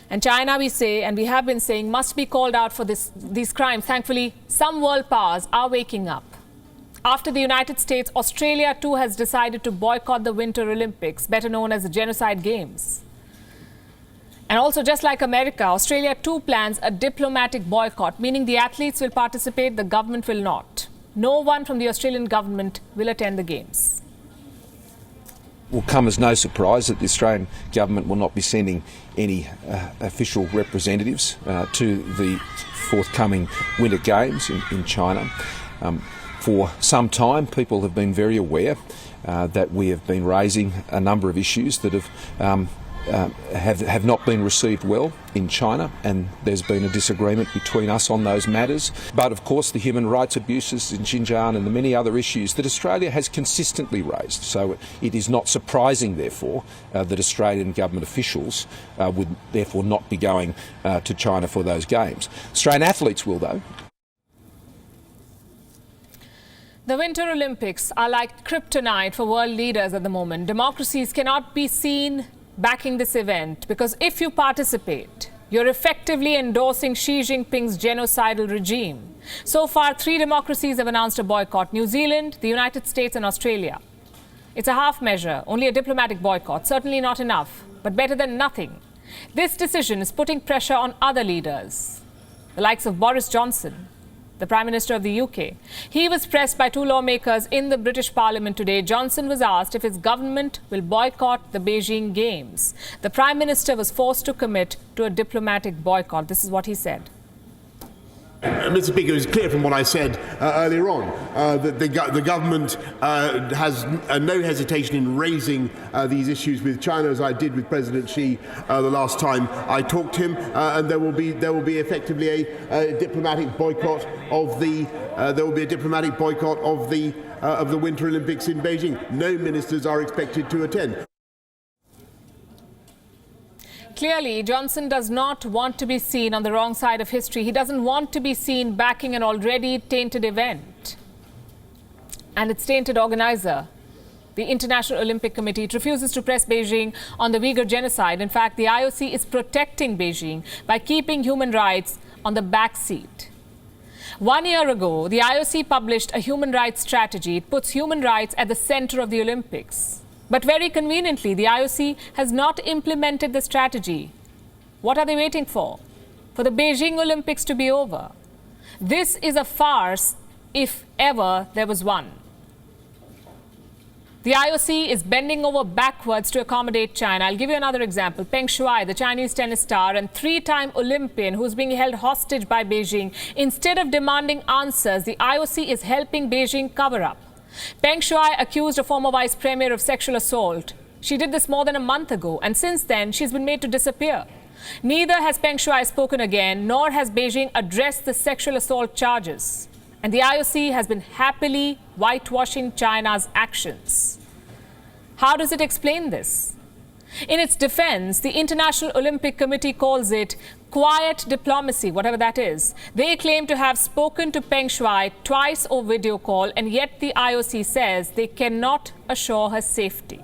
And China, we say, and we have been saying, must be called out for these crimes. Thankfully, some world powers are waking up. After the United States, Australia too has decided to boycott the Winter Olympics, better known as the Genocide Games. And also, just like America, Australia too plans a diplomatic boycott, meaning the athletes will participate, the government will not. No one from the Australian government will attend the Games. It will come as no surprise that the Australian government will not be sending any official representatives to the forthcoming Winter Games in China. For some time, people have been very aware that we have been raising a number of issues that have not been received well in China, and there's been a disagreement between us on those matters. But of course the human rights abuses in Xinjiang and the many other issues that Australia has consistently raised. So it is not surprising, therefore, that Australian government officials would therefore not be going to China for those games. Australian athletes will, though. The Winter Olympics are like kryptonite for world leaders at the moment. Democracies cannot be seen backing this event because if you participate, you're effectively endorsing Xi Jinping's genocidal regime. So far, 3 democracies have announced a boycott: New Zealand, the United States and Australia. It's a half measure, only a diplomatic boycott, certainly not enough, but better than nothing. This decision is putting pressure on other leaders, the likes of Boris Johnson, the Prime Minister of the UK. He was pressed by 2 lawmakers in the British Parliament today. Johnson was asked if his government will boycott the Beijing Games. The Prime Minister was forced to commit to a diplomatic boycott. This is what he said. Mr. Speaker, it was clear from what I said earlier on that the government has no hesitation in raising these issues with China, as I did with President Xi the last time I talked to him, and there will be effectively a diplomatic boycott of the Winter Olympics in Beijing. No ministers are expected to attend. Clearly, Johnson does not want to be seen on the wrong side of history. He doesn't want to be seen backing an already tainted event and its tainted organizer, the International Olympic Committee. It refuses to press Beijing on the Uyghur genocide. In fact, the IOC is protecting Beijing by keeping human rights on the back seat. 1 year ago, the IOC published a human rights strategy. It puts human rights at the center of the Olympics. But very conveniently, the IOC has not implemented the strategy. What are they waiting for? For the Beijing Olympics to be over. This is a farce, if ever there was one. The IOC is bending over backwards to accommodate China. I'll give you another example. Peng Shuai, the Chinese tennis star and 3-time Olympian who's being held hostage by Beijing. Instead of demanding answers, the IOC is helping Beijing cover up. Peng Shuai accused a former vice premier of sexual assault. She did this more than a month ago, and since then, she's been made to disappear. Neither has Peng Shuai spoken again, nor has Beijing addressed the sexual assault charges. And the IOC has been happily whitewashing China's actions. How does it explain this? In its defense, the International Olympic Committee calls it quiet diplomacy, whatever that is. They claim to have spoken to Peng Shuai twice over video call, and yet the IOC says they cannot assure her safety.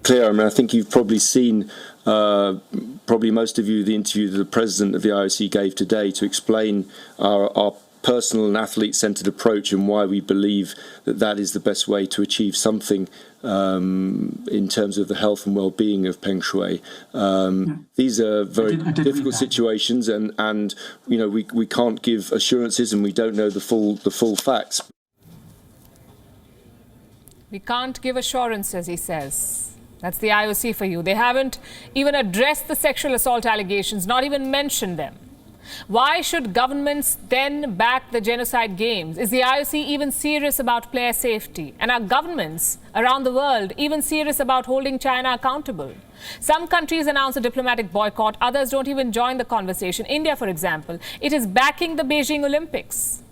Clear. I mean, I think you've probably seen, probably most of you, the interview that the president of the IOC gave today to explain our personal and athlete-centred approach and why we believe that that is the best way to achieve something in terms of the health and well-being of Peng Shuai. These are very difficult situations, and you know we can't give assurances, and we don't know the full facts. We can't give assurances, he says. That's the IOC for you. They haven't even addressed the sexual assault allegations, not even mentioned them. Why should governments then back the Genocide Games? Is the IOC even serious about player safety? And are governments around the world even serious about holding China accountable? Some countries announce a diplomatic boycott. Others don't even join the conversation. India, for example, it is backing the Beijing Olympics.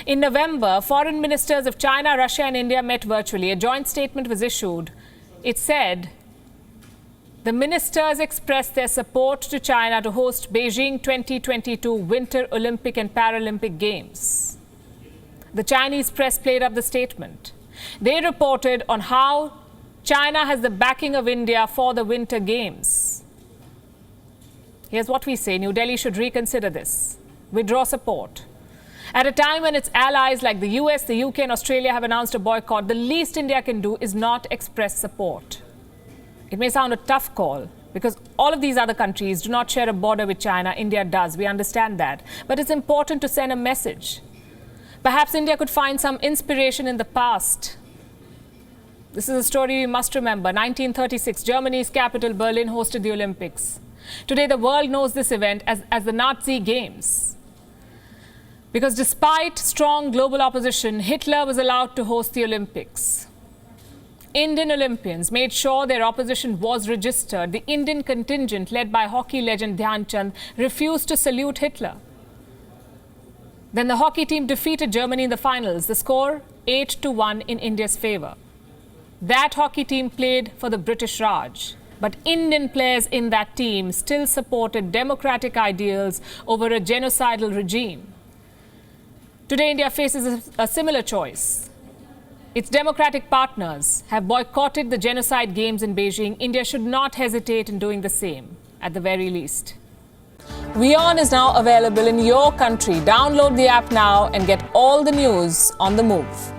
In November, foreign ministers of China, Russia and India met virtually. A joint statement was issued. It said the ministers expressed their support to China to host Beijing 2022 Winter Olympic and Paralympic Games. The Chinese press played up the statement. They reported on how China has the backing of India for the Winter Games. Here's what we say: New Delhi should reconsider this, withdraw support. At a time when its allies like the US, the UK and Australia have announced a boycott, the least India can do is not express support. It may sound a tough call because all of these other countries do not share a border with China. India does. We understand that. But it's important to send a message. Perhaps India could find some inspiration in the past. This is a story we must remember. 1936, Germany's capital, Berlin, hosted the Olympics. Today, the world knows this event as the Nazi Games. Because despite strong global opposition, Hitler was allowed to host the Olympics. Indian Olympians made sure their opposition was registered. The Indian contingent, led by hockey legend Dhyan Chand, refused to salute Hitler. Then the hockey team defeated Germany in the finals. The score, 8-1 in India's favour. That hockey team played for the British Raj. But Indian players in that team still supported democratic ideals over a genocidal regime. Today, India faces a similar choice. Its democratic partners have boycotted the genocide games in Beijing. India should not hesitate in doing the same, at the very least. WION is now available in your country. Download the app now and get all the news on the move.